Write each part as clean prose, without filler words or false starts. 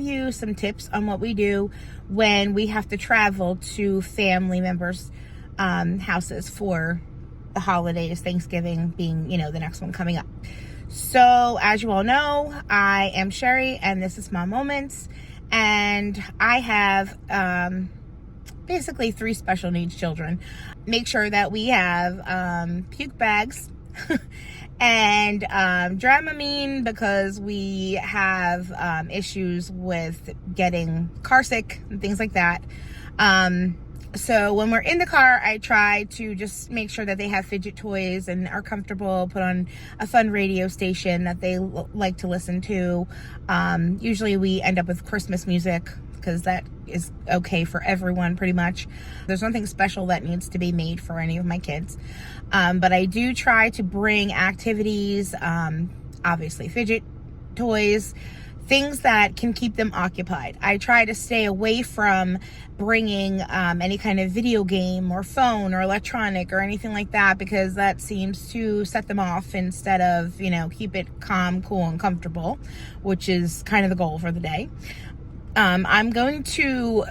You some tips on what we do when we have to travel to family members' houses for the holidays, Thanksgiving being, the next one coming up. So as you all know, I am Sherry and this is my moments, and I have basically 3 special needs children. Make sure that we have puke bags and Dramamine, because we have issues with getting car sick and things like that. So when we're in the car, I try to just make sure that they have fidget toys and are comfortable, put on a fun radio station that they like to listen to. Usually we end up with Christmas music, because that is okay for everyone pretty much. There's nothing special that needs to be made for any of my kids. But I do try to bring activities, obviously fidget toys, things that can keep them occupied. I try to stay away from bringing any kind of video game or phone or electronic or anything like that, because that seems to set them off instead of, keep it calm, cool, and comfortable, which is kind of the goal for the day. I'm going to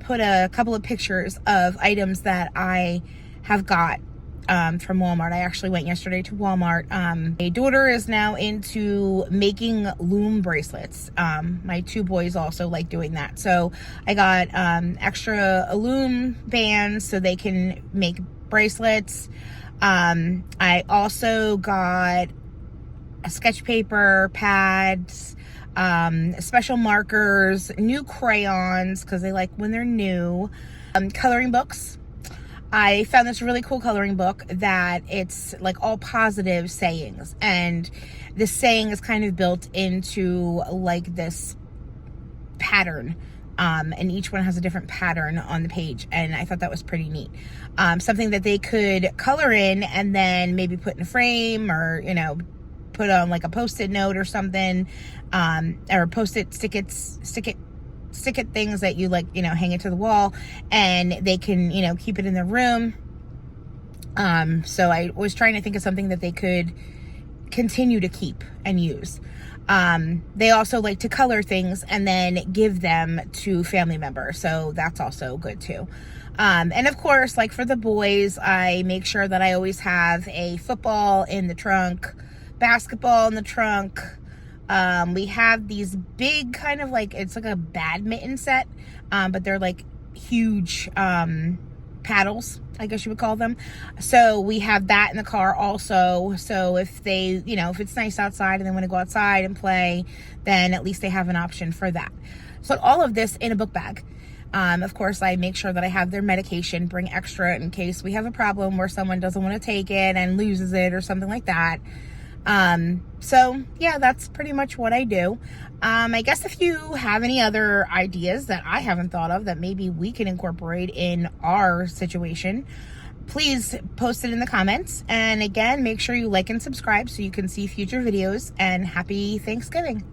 put a couple of pictures of items that I have got from Walmart. I actually went yesterday to Walmart. My daughter is now into making loom bracelets. My 2 boys also like doing that. So I got extra loom bands so they can make bracelets. I also got a sketch paper, pads, special markers, new crayons, because they like when they're new, coloring books. I found this really cool coloring book that it's like all positive sayings, and this saying is kind of built into like this pattern, and each one has a different pattern on the page, and I thought that was pretty neat. Something that they could color in and then maybe put in a frame, or put on like a post-it note or something, or post-it, stick it things that you like, hang it to the wall, and they can, keep it in their room. So I was trying to think of something that they could continue to keep and use. They also like to color things and then give them to family members, so that's also good too. And of course, like for the boys, I make sure that I always have a football in the trunk, basketball in the trunk. We have these big kind of like, it's like a badminton set, but they're like huge paddles, I guess you would call them. So we have that in the car also. So if they, if it's nice outside and they want to go outside and play, then at least they have an option for that. So all of this in a book bag. Of course, I make sure that I have their medication, bring extra in case we have a problem where someone doesn't want to take it and loses it or something like that. So yeah, that's pretty much what I do. I guess if you have any other ideas that I haven't thought of that maybe we can incorporate in our situation, please post it in the comments. And again, make sure you like and subscribe so you can see future videos, and happy Thanksgiving.